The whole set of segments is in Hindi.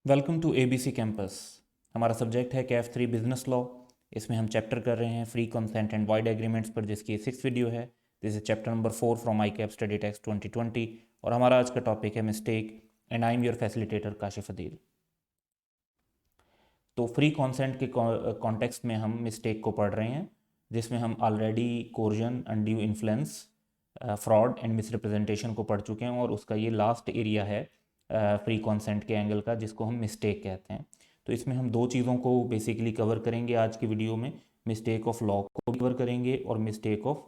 Welcome to ABC campus. हमारा सब्जेक्ट है कैफ 3 बिजनेस लॉ। इसमें हम चैप्टर कर रहे हैं free consent and void agreements पर, जिसकी 6th वीडियो है। This is chapter number 4 from I Kaif study text 2020 और हमारा आज का टॉपिक है mistake and I am your facilitator Kashif Adeel. तो फ्री कंसेंट के कॉन्टेक्स्ट में हम मिस्टेक को पढ़ रहे हैं, जिसमें हम already coercion, undue influence, fraud and misrepresentation को पढ़ चुके हैं और उसका ये लास्ट एरिया है फ्री कंसेंट के एंगल का, जिसको हम मिस्टेक कहते हैं। तो इसमें हम दो चीज़ों को बेसिकली कवर करेंगे आज की वीडियो में। मिस्टेक ऑफ लॉ को भी कवर करेंगे और मिस्टेक ऑफ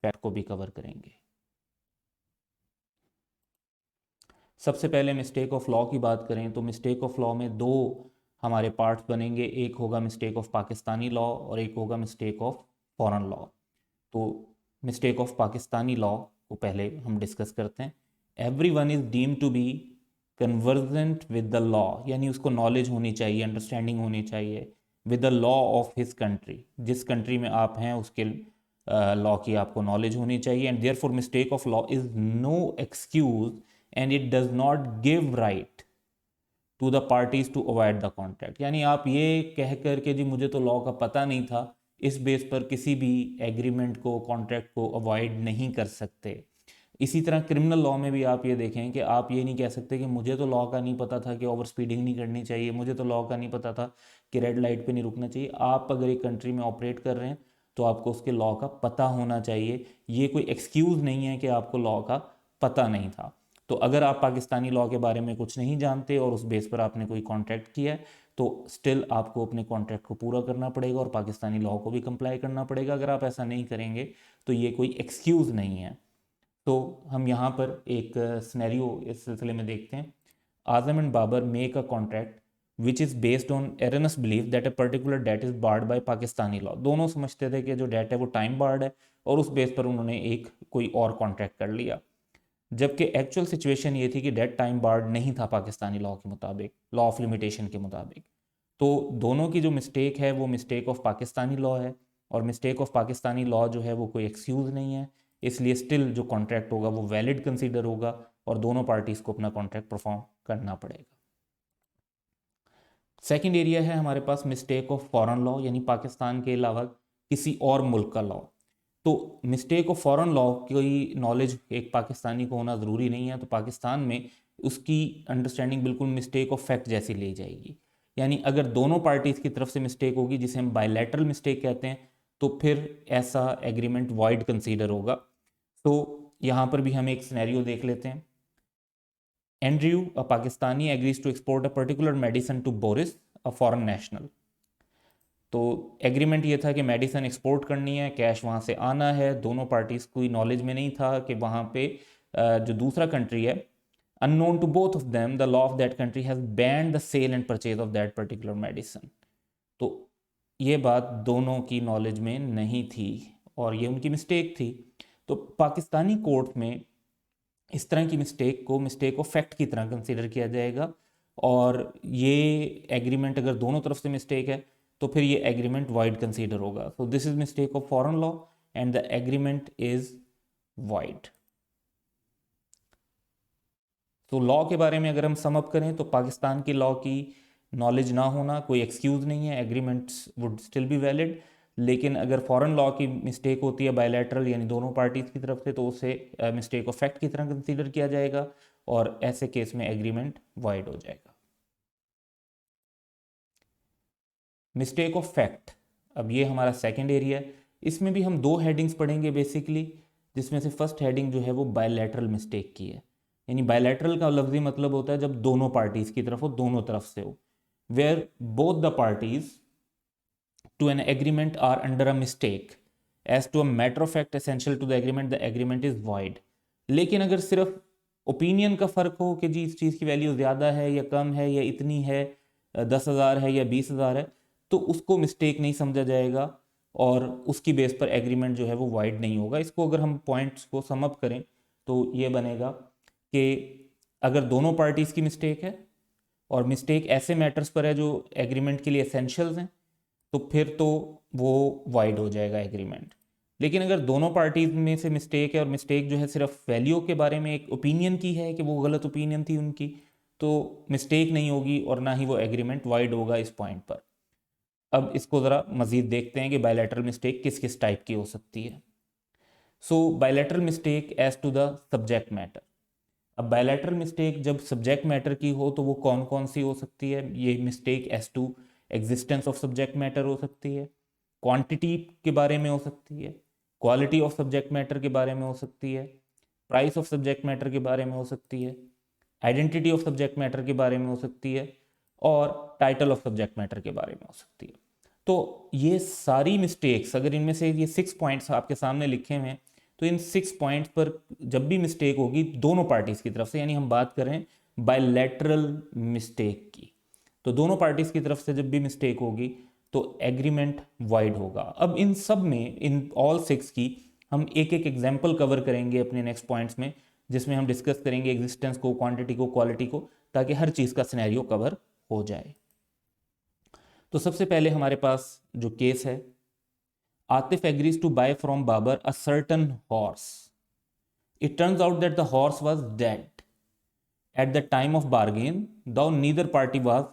फैक्ट को भी कवर करेंगे। सबसे पहले मिस्टेक ऑफ लॉ की बात करें तो मिस्टेक ऑफ लॉ में दो हमारे पार्ट्स बनेंगे। एक होगा मिस्टेक ऑफ पाकिस्तानी लॉ और एक होगा मिस्टेक ऑफ फॉरेन लॉ। तो मिस्टेक ऑफ पाकिस्तानी लॉ को पहले हम डिस्कस करते हैं। Everyone is deem to be convergent with the law, यानी उसको नॉलेज होनी चाहिए, अंडरस्टैंडिंग होनी चाहिए with the law of his country. जिस कंट्री में आप हैं उसके लॉ की आपको नॉलेज होनी चाहिए। And therefore mistake of law is no excuse and it does not give right to the parties to avoid the contract. यानी आप ये कह कर के जी मुझे तो लॉ का पता नहीं था, इस बेस पर किसी भी एग्रीमेंट को, कॉन्ट्रैक्ट को अवॉइड नहीं कर सकते। इसी तरह क्रिमिनल लॉ में भी आप ये देखें कि आप ये नहीं कह सकते कि मुझे तो लॉ का नहीं पता था कि ओवर स्पीडिंग नहीं करनी चाहिए, मुझे तो लॉ का नहीं पता था कि रेड लाइट पे नहीं रुकना चाहिए। आप अगर एक कंट्री में ऑपरेट कर रहे हैं तो आपको उसके लॉ का पता होना चाहिए। ये कोई एक्सक्यूज़ नहीं है कि आपको लॉ का पता नहीं था। तो अगर आप पाकिस्तानी लॉ के बारे में कुछ नहीं जानते और उस बेस पर आपने कोई कॉन्ट्रैक्ट किया है तो स्टिल आपको अपने कॉन्ट्रैक्ट को पूरा करना पड़ेगा और पाकिस्तानी लॉ को भी कंप्लाई करना पड़ेगा। अगर आप ऐसा नहीं करेंगे तो ये कोई एक्सक्यूज़ नहीं है। तो हम यहाँ पर एक सिनेरियो इस सिलसिले में देखते हैं। Azam and Babar make a contract which is based on erroneous believe that a particular date is barred by Pakistani law. दोनों समझते थे कि जो डेट है वो टाइम बार्ड है और उस बेस पर उन्होंने एक कोई और कॉन्ट्रैक्ट कर लिया, जबकि एक्चुअल सिचुएशन ये थी कि डेट टाइम बार्ड नहीं था पाकिस्तानी लॉ के मुताबिक, लॉ ऑफ लिमिटेशन के मुताबिक। तो दोनों की जो मिस्टेक है वो मिस्टेक ऑफ पाकिस्तानी लॉ है और मिस्टेक ऑफ पाकिस्तानी लॉ जो है वो कोई एक्सक्यूज़ नहीं है। इसलिए स्टिल जो कॉन्ट्रैक्ट होगा वो वैलिड कंसीडर होगा और दोनों पार्टीज़ को अपना कॉन्ट्रैक्ट परफॉर्म करना पड़ेगा। सेकंड एरिया है हमारे पास मिस्टेक ऑफ फॉरेन लॉ, यानी पाकिस्तान के अलावा किसी और मुल्क का लॉ। तो मिस्टेक ऑफ फॉरेन लॉ की नॉलेज एक पाकिस्तानी को होना ज़रूरी नहीं है। तो पाकिस्तान में उसकी अंडरस्टैंडिंग बिल्कुल मिस्टेक ऑफ फैक्ट जैसी ली जाएगी। यानी अगर दोनों पार्टीज़ की तरफ से मिस्टेक होगी, जिसे हम बायलैटरल मिस्टेक कहते हैं, तो फिर ऐसा एग्रीमेंट वॉइड कंसीडर होगा। तो यहाँ पर भी हम एक सिनेरियो देख लेते हैं। Andrew, a Pakistani, agrees to export a particular medicine to Boris, a foreign national. तो एग्रीमेंट ये था कि मेडिसिन एक्सपोर्ट करनी है, कैश वहाँ से आना है। दोनों पार्टीज़ कोई नॉलेज में नहीं था कि वहाँ पे जो दूसरा कंट्री है, unknown to both of them the law of that country has banned the sale and purchase of that particular medicine. तो ये बात दोनों की नॉलेज में नहीं थी और ये उनकी मिस्टेक थी। तो पाकिस्तानी कोर्ट में इस तरह की मिस्टेक को मिस्टेक ऑफ फैक्ट की तरह कंसीडर किया जाएगा और ये एग्रीमेंट अगर दोनों तरफ से मिस्टेक है तो फिर ये एग्रीमेंट वाइड कंसीडर होगा। So this is mistake of foreign law and the agreement is wide. तो लॉ के बारे में अगर हम सम अप करें तो पाकिस्तान की लॉ की नॉलेज ना होना कोई एक्सक्यूज़ नहीं है, agreements would still be valid. लेकिन अगर फॉरेन लॉ की मिस्टेक होती है बायलैटरल, यानी दोनों पार्टीज़ की तरफ से, तो उसे मिस्टेक ऑफ फैक्ट की तरह कंसीडर किया जाएगा और ऐसे केस में एग्रीमेंट वाइड हो जाएगा। मिस्टेक ऑफ फैक्ट, अब ये हमारा सेकंड एरिया है। इसमें भी हम दो हेडिंग्स पढ़ेंगे बेसिकली, जिसमें से फर्स्ट हेडिंग जो है वो बायलैटरल मिस्टेक की है। यानी बायलैटरल का लफ्जी मतलब होता है जब दोनों पार्टीज़ की तरफ हो, दोनों तरफ से हो, where both the parties to an agreement are under a mistake as to a matter of fact essential to the agreement is void। लेकिन अगर सिर्फ ओपिनियन का फ़र्क हो कि जी इस चीज़ की वैल्यू ज़्यादा है या कम है या इतनी है, 10,000 है या 20,000 है, तो उसको मिस्टेक नहीं समझा जाएगा और उसकी बेस पर एग्रीमेंट जो है वो वाइड नहीं होगा। इसको अगर हम पॉइंट्स को समअप करें तो ये बनेगा कि अगर दोनों पार्टीज़ की मिस्टेक है और मिस्टेक ऐसे मैटर्स पर है जो एग्रीमेंट के लिए एसेंशियल्स हैं, तो फिर तो वो वाइड हो जाएगा एग्रीमेंट। लेकिन अगर दोनों पार्टीज में से मिस्टेक है और मिस्टेक जो है सिर्फ वैल्यू के बारे में एक ओपिनियन की है कि वो गलत ओपिनियन थी उनकी, तो मिस्टेक नहीं होगी और ना ही वो एग्रीमेंट वाइड होगा इस पॉइंट पर। अब इसको ज़रा मज़ीद देखते हैं कि बायलैटरल मिस्टेक किस किस टाइप की हो सकती है। So bilateral mistake as to the subject matter. अब बायलैटरल मिस्टेक जब सब्जेक्ट मैटर की हो तो वो कौन कौन सी हो सकती है? ये mistake as to existence of subject matter हो सकती है, क्वांटिटी के बारे में हो सकती है, क्वालिटी ऑफ सब्जेक्ट मैटर के बारे में हो सकती है, प्राइस ऑफ सब्जेक्ट मैटर के बारे में हो सकती है, आइडेंटिटी ऑफ सब्जेक्ट मैटर के बारे में हो सकती है, और टाइटल ऑफ सब्जेक्ट मैटर के बारे में हो सकती है। तो ये सारी मिस्टेक्स, अगर इनमें से ये 6 पॉइंट्स आपके सामने लिखे हुए हैं, तो इन 6 पॉइंट्स पर जब भी मिस्टेक होगी दोनों पार्टीज की तरफ से, यानी हम बात करें बायलैटरल मिस्टेक की, तो दोनों पार्टीज की तरफ से जब भी मिस्टेक होगी तो एग्रीमेंट वाइड होगा। अब इन सब में, इन ऑल 6 की हम एक एक एग्जाम्पल कवर करेंगे अपने नेक्स्ट पॉइंट्स में, जिसमें हम डिस्कस करेंगे एग्जिस्टेंस को, क्वांटिटी को, क्वालिटी को, ताकि हर चीज़ का सिनेरियो कवर हो जाए। तो सबसे पहले हमारे पास जो केस है, Atif agrees to buy from Babar a certain horse. It turns out that the horse was dead at the time of bargain, though neither party was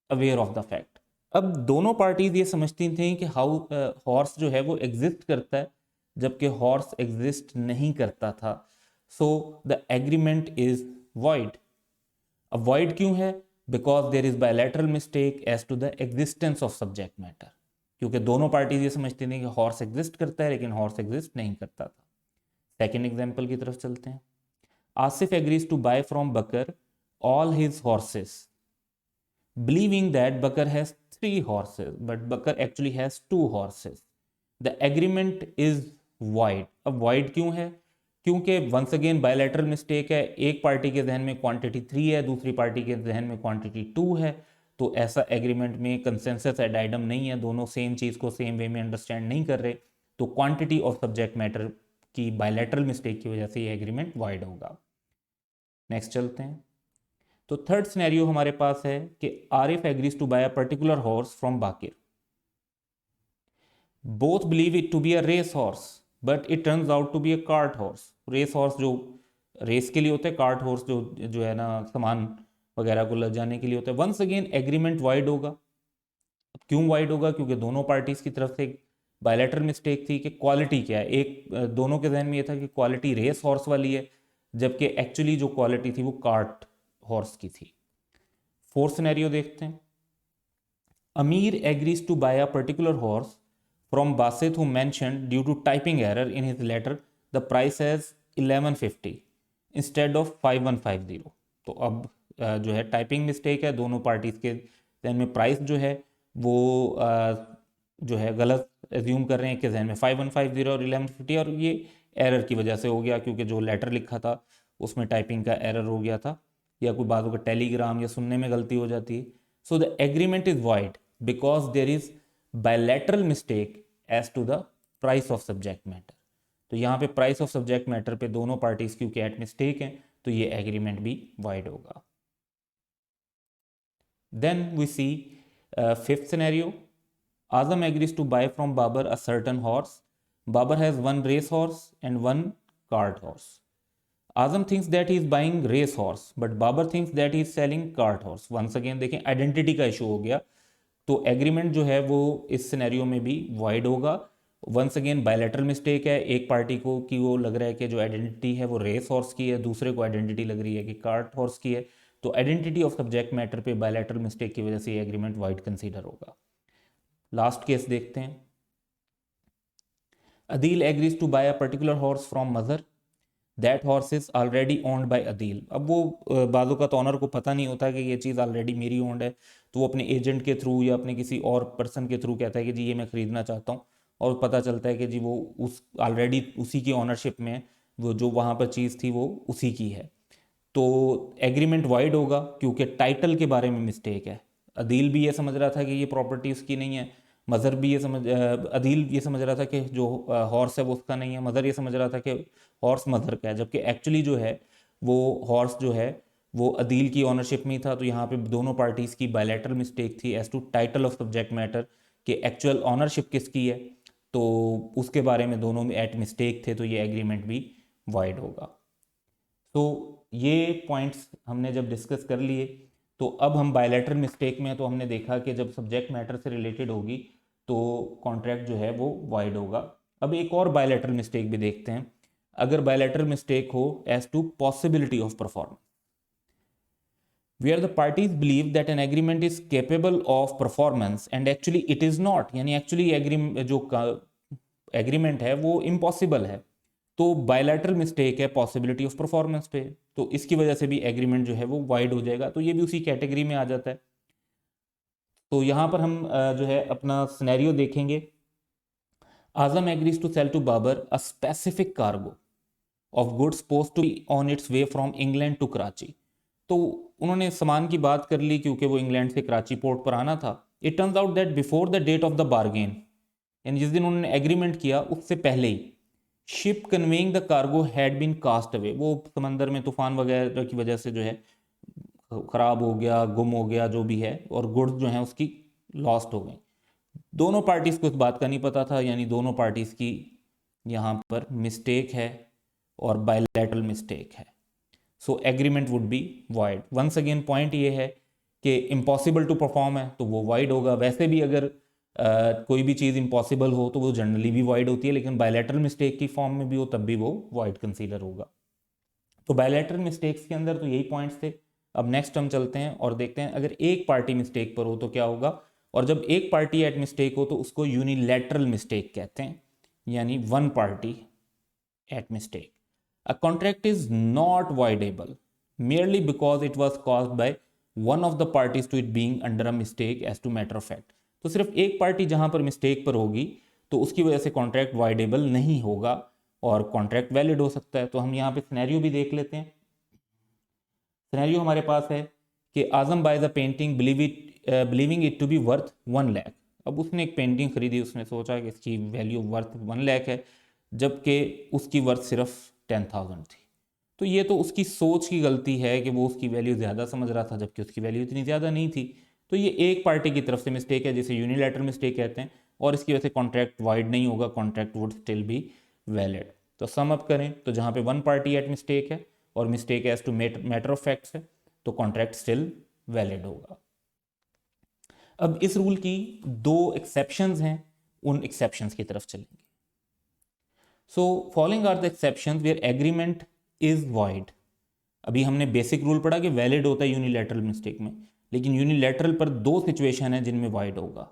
aware of the fact. अब दोनों पार्टीज ये समझती थी कि हाउ हॉर्स जो है वो एग्जिस्ट करता है, जबकि हॉर्स एग्जिस्ट नहीं करता था। So the agreement is void. अब वॉइड क्यों है? Because there is bilateral mistake as to the existence of subject matter, क्योंकि दोनों पार्टीज ये समझती थी कि हॉर्स एग्जिस्ट करता है, लेकिन हॉर्स एग्जिस्ट नहीं करता था। सेकेंड एग्जाम्पल की तरफ चलते हैं। Asif agrees to buy from Bakar all his horses, believing that Bakar has 3 horses, but Bakar actually has 2 horses. The agreement is void. अब void क्यों है? क्योंकि वंस अगेन बायलैटरल मिस्टेक है, एक पार्टी के जहन में क्वांटिटी 3 है, दूसरी पार्टी के जहन में क्वांटिटी 2 है, तो ऐसा एग्रीमेंट में कंसेंसस एडाइडम नहीं है, दोनों सेम चीज़ को सेम वे में अंडरस्टैंड नहीं कर रहे, तो क्वांटिटी ऑफ सब्जेक्ट मैटर की बायलैटरल मिस्टेक की वजह से ये एग्रीमेंट वाइड होगा। नेक्स्ट चलते हैं। तो थर्ड सिनेरियो हमारे पास है कि Arif agrees to buy a particular horse from Baqir. Both believe it to be a race horse, but it turns out to be a cart horse. Race horse जो रेस के लिए होते हैं, कार्ट हॉर्स जो है ना सामान वगैरह को ले जाने के लिए होता है। वंस अगेन एग्रीमेंट वाइड होगा। अब क्यों वाइड होगा? क्योंकि दोनों पार्टीज की तरफ से एक बायलैटरल मिस्टेक थी कि क्वालिटी क्या है। एक दोनों के जहन में ये था कि क्वालिटी रेस हॉर्स वाली है, जबकि एक्चुअली जो क्वालिटी थी वो कार्ट हॉर्स की थी। फोर्थ सिनेरियो देखते हैं। Amir agrees to buy a particular horse from Basit, who mentioned due to typing error in his letter the price as 1150 instead of 5150। तो अब जो है टाइपिंग मिस्टेक है, दोनों पार्टीज के जहन में प्राइस जो है वो जो है गलत एज्यूम कर रहे हैं कि जहन में 5150 और 1150, और ये एरर की वजह से हो गया, क्योंकि जो लेटर लिखा था उसमें टाइपिंग का एरर हो गया था, या कोई बातों का टेलीग्राम या सुनने में गलती हो जाती है। So the agreement is void because there is bilateral mistake as to the price of subject matter. तो यहाँ पे प्राइस ऑफ सब्जेक्ट मैटर पे दोनों पार्टीज क्योंकि एट मिस्टेक हैं, तो ये एग्रीमेंट भी वाइड होगा। Then we see fifth scenario. Azam agrees to buy from Babar a certain horse. Babar has 1 race horse and 1 cart horse. Azam thinks that he is buying race horse, but Babar thinks that he is selling cart horse. Once again देखें आइडेंटिटी का इशू हो गया, तो एग्रीमेंट जो है वो इस सिनेरियो में भी वाइड होगा। वंस अगेन बायलैटरल मिस्टेक है, एक पार्टी को कि वो लग रहा है कि जो आइडेंटिटी है वो रेस हॉर्स की है, दूसरे को आइडेंटिटी लग रही है कि कार्ट हॉर्स की है, तो आइडेंटिटी ऑफ सब्जेक्ट मैटर पे बायलैटरल मिस्टेक की वजह से ये एग्रीमेंट वाइड कंसीडर होगा। लास्ट केस देखते हैं। Adeel agrees to buy a particular horse from मदर, that horse is already owned by Adeel. अब वो बाजू का तो ऑनर को पता नहीं होता कि ये चीज़ ऑलरेडी मेरी ओन्ड है, तो वो अपने एजेंट के थ्रू या अपने किसी और पर्सन के थ्रू कहता है कि जी ये मैं ख़रीदना चाहता हूँ, और पता चलता है कि जी वो उस ऑलरेडी उसी की ऑनरशिप में है, वो जो वहाँ पर चीज़ थी वो उसी की है। तो एग्रीमेंट वाइड होगा क्योंकि टाइटल के बारे में मिस्टेक है। अदील भी ये समझ रहा था कि ये प्रॉपर्टी उसकी नहीं है, मज़र भी ये अदील ये समझ रहा था कि जो हॉर्स है वो उसका नहीं है, मज़र ये समझ रहा था कि हॉर्स मदर का है, जबकि एक्चुअली जो है वो हॉर्स जो है वो अदील की ऑनरशिप में ही था। तो यहाँ पे दोनों पार्टीज़ की बायलैटरल मिस्टेक थी as to title of subject matter कि एक्चुअल ऑनरशिप किसकी है, तो उसके बारे में दोनों में एट मिस्टेक थे, तो ये एग्रीमेंट भी वाइड होगा। तो ये पॉइंट्स हमने जब डिस्कस कर लिए, तो अब हम बायलैटरल मिस्टेक में, तो हमने देखा कि जब सब्जेक्ट मैटर से रिलेटेड होगी तो कॉन्ट्रैक्ट जो है वो वाइड होगा। अब एक और बायलैटरल मिस्टेक भी देखते हैं। अगर बायलैटरल मिस्टेक हो as to possibility of performance, where the parties believe that an agreement is capable of performance and actually it is not, यानी एक्चुअली जो एग्रीमेंट है वो इम्पॉसिबल है, तो बायलैटरल मिस्टेक है पॉसिबिलिटी ऑफ परफॉर्मेंस पे, तो इसकी वजह से भी एग्रीमेंट जो है वो वाइड हो जाएगा, तो ये भी उसी कैटेगरी में आ जाता है। तो यहाँ पर हम जो है अपना सिनेरियो देखेंगे। Azam agrees to sell to Babar a specific cargo of goods post to be on its way from England to Karachi. तो उन्होंने सामान की बात कर ली क्योंकि वो इंग्लैंड से कराची पोर्ट पर आना था। It turns out that before the date of the bargain, यानी जिस दिन उन्होंने एग्रीमेंट किया उससे पहले ही, ship conveying the cargo had been cast away, वो समंदर में तूफान वगैरह की वजह से जो है खराब हो गया, गुम हो गया जो भी है, और गुड्स जो है उसकी लॉस्ट हो गई। दोनों पार्टीज को इस बात का नहीं पता था, यानी दोनों पार्टीज की यहाँ पर मिस्टेक है और बायलैटरल मिस्टेक है। So agreement would be void. Once again point ये है कि इम्पॉसिबल टू परफॉर्म है तो वो वाइड होगा। वैसे भी अगर कोई भी चीज़ इम्पॉसिबल हो तो वो जनरली भी वाइड होती है, लेकिन बायलैटरल मिस्टेक की फॉर्म में भी हो तब भी वो वाइड कंसीडर होगा। तो बायलैटरल मिस्टेक्स के अंदर तो यही पॉइंट्स थे। अब नेक्स्ट हम चलते हैं और देखते हैं अगर एक पार्टी मिस्टेक पर हो तो क्या होगा, और जब एक पार्टी एट मिस्टेक हो तो उसको यूनिलैटरल मिस्टेक कहते हैं, यानी one party at mistake. A contract is not voidable merely because it was caused by one of the parties to it being under a mistake as to matter of fact। तो सिर्फ एक पार्टी जहां पर मिस्टेक पर होगी तो उसकी वजह से कॉन्ट्रैक्ट वाइडेबल नहीं होगा और कॉन्ट्रैक्ट वैलिड हो सकता है। तो हम यहाँ पे सिनेरियो भी देख लेते हैं। सिनेरियो हमारे पास है कि Azam buy the painting believing it to be worth 1 lakh. अब उसने एक पेंटिंग खरीदी, उसने सोचा कि इसकी वैल्यू वर्थ 1 लाख है, जबकि उसकी वर्थ सिर्फ 10,000 थी। तो ये तो उसकी सोच की गलती है कि वो उसकी वैल्यू ज़्यादा समझ रहा था जबकि उसकी वैल्यू इतनी ज़्यादा नहीं थी। तो ये एक पार्टी की तरफ से मिस्टेक है जिसे यूनिलैटरल मिस्टेक कहते हैं, और इसकी वजह से कॉन्ट्रैक्ट वाइड नहीं होगा, contract would still be valid. तो सम अप करें तो जहाँ पे वन पार्टी एट मिस्टेक है और mistake as to matter of facts है तो कॉन्ट्रैक्ट स्टिल वैलिड होगा। अब इस रूल की दो एक्सेप्शंस हैं, उन एक्सेप्शंस की तरफ चलेंगे। So following are the exceptions where agreement is void. अभी हमने बेसिक रूल पढ़ा कि वैलिड होता है यूनिलैटरल मिस्टेक में, लेकिन यूनिलैटरल पर दो सिचुएशन है जिनमें वाइड होगा।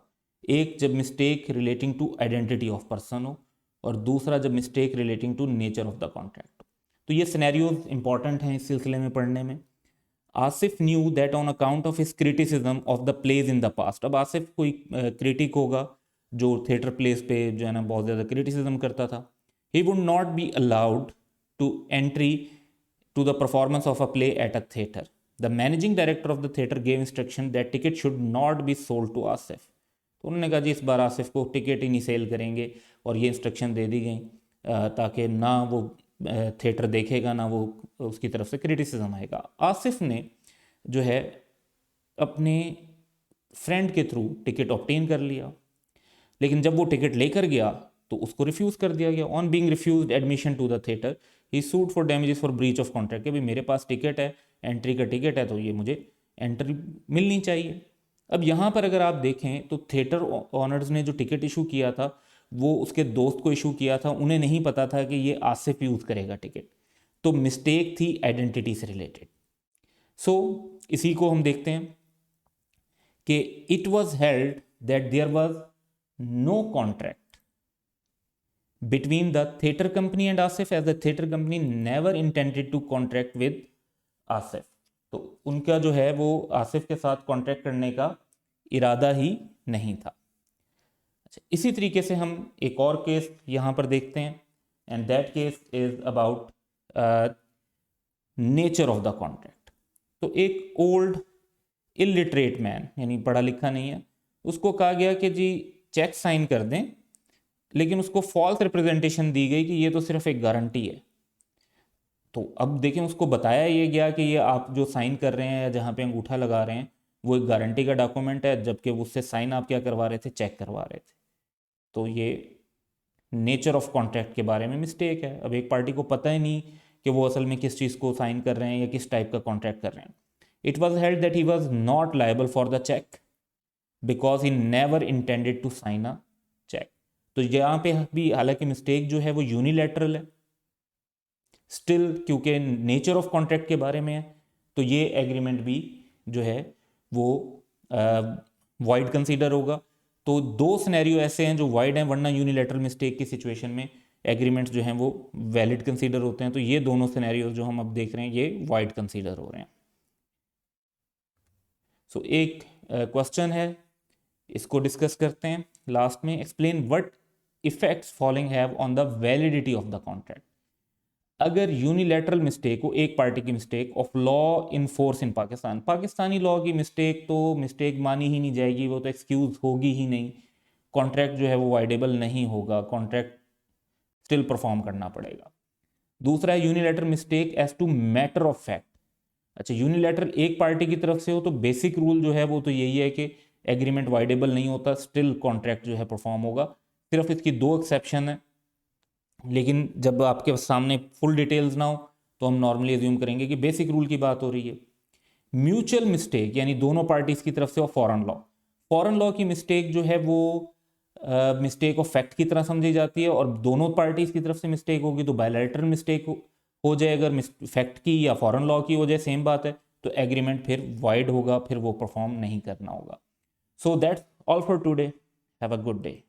एक जब mistake relating to identity of person हो, और दूसरा जब mistake relating to nature of the contract. तो ये सिनेरियोज इंपॉर्टेंट हैं इस सिलसिले में पढ़ने में। Asif knew that on account of his criticism of the plays in the past. अब आसिफ कोई क्रिटिक होगा जो थिएटर प्लेस पे जो है ना बहुत ज़्यादा क्रिटिसिज्म करता था। He would not be allowed to entry to the performance of a play at a theatre. The managing director of the theatre gave instruction that ticket should not be sold to Asif. तो उन्होंने कहा जी इस बार आसिफ को टिकट ही नहीं सेल करेंगे, और ये इंस्ट्रक्शन दे दी गई ताकि ना वो थिएटर देखेगा ना वो उसकी तरफ से क्रिटिसिज्म आएगा। आसिफ ने जो है अपने फ्रेंड के थ्रू टिकट ऑब्टेन कर लिया, लेकिन जब वो टिकट लेकर गया तो उसको रिफ्यूज़ कर दिया गया। On being refused admission to the theatre he sued for damages for breach of contract. कि भाई मेरे पास टिकट है, एंट्री का टिकट है, तो ये मुझे एंट्री मिलनी चाहिए। अब यहाँ पर अगर आप देखें तो थिएटर ऑनर्स ने जो टिकट इशू किया था वो उसके दोस्त को इशू किया था, उन्हें नहीं पता था कि ये आसिफ यूज़ करेगा टिकट, तो मिस्टेक थी आइडेंटिटी से रिलेटेड। सो इसी को हम देखते हैं कि it was held that there was no contract between the theatre company and Asif, as the theatre company never intended to contract with Asif। तो उनका जो है वो आसिफ के साथ कॉन्ट्रैक्ट करने का इरादा ही नहीं था। अच्छा, इसी तरीके से हम एक और केस यहाँ पर देखते हैं, and that case is about nature of the contract. तो एक ओल्ड इलिटरेट मैन, यानी पढ़ा लिखा नहीं है, उसको कहा गया कि जी चेक साइन कर दें, लेकिन उसको फॉल्स रिप्रेजेंटेशन दी गई कि ये तो सिर्फ एक गारंटी है। तो अब देखें उसको बताया ये गया कि ये आप जो साइन कर रहे हैं या जहाँ पे अंगूठा लगा रहे हैं वो एक गारंटी का डॉक्यूमेंट है, जबकि उससे साइन आप क्या करवा रहे थे, चेक करवा रहे थे। तो ये नेचर ऑफ कॉन्ट्रैक्ट के बारे में मिस्टेक है। अब एक पार्टी को पता ही नहीं कि वो असल में किस चीज़ को साइन कर रहे हैं या किस टाइप का कॉन्ट्रैक्ट कर रहे हैं. It was held that he was not liable for the cheque because he never intended to sign a cheque. तो यहाँ पे भी हालांकि मिस्टेक जो है वो यूनिलैटरल है स्टिल, क्योंकि नेचर ऑफ कॉन्ट्रैक्ट के बारे में है, तो ये एग्रीमेंट भी जो है वो वाइड कंसीडर होगा. तो दो सिनेरियो ऐसे हैं जो वाइड हैं, वरना यूनिलैटरल मिस्टेक की सिचुएशन में एग्रीमेंट्स जो हैं वो वैलिड कंसीडर होते हैं. तो ये दोनों सिनेरियोज जो हम अब देख रहे हैं ये वाइड कंसीडर हो रहे हैं. सो एक क्वेश्चन है, इसको डिस्कस करते हैं लास्ट में. Explain what effects following have on the validity of the contract. अगर यूनिलैटरल मिस्टेक हो, एक पार्टी की mistake of law in force in Pakistan, Pakistani law की मिस्टेक तो मिस्टेक मानी ही नहीं जाएगी, वो तो एक्सक्यूज होगी ही नहीं, कॉन्ट्रैक्ट जो है वो वाइडेबल नहीं होगा, कॉन्ट्रैक्ट स्टिल परफॉर्म करना पड़ेगा. दूसरा है unilateral mistake as to matter of fact. अच्छा, यूनिलैटरल एक पार्टी की तरफ से हो तो बेसिक रूल जो है वो तो यही है कि एग्रीमेंट वाइडेबल नहीं होता, स्टिल कॉन्ट्रैक्ट जो है परफॉर्म होगा. सिर्फ इसकी दो एक्सेप्शन है, लेकिन जब आपके सामने फुल डिटेल्स ना हो तो हम नॉर्मली एज्यूम करेंगे कि बेसिक रूल की बात हो रही है. म्यूचुअल मिस्टेक यानी दोनों पार्टीज की तरफ से, और फॉरेन लॉ की मिस्टेक जो है वो मिस्टेक ऑफ फैक्ट की तरह समझी जाती है, और दोनों पार्टीज की तरफ से मिस्टेक होगी तो बायलैटरल मिस्टेक हो जाए. अगर फैक्ट की या फॉरेन लॉ की हो जाए सेम बात है, तो एग्रीमेंट फिर वाइड होगा, फिर वो परफॉर्म नहीं करना होगा. So that's all for today. Have a good day.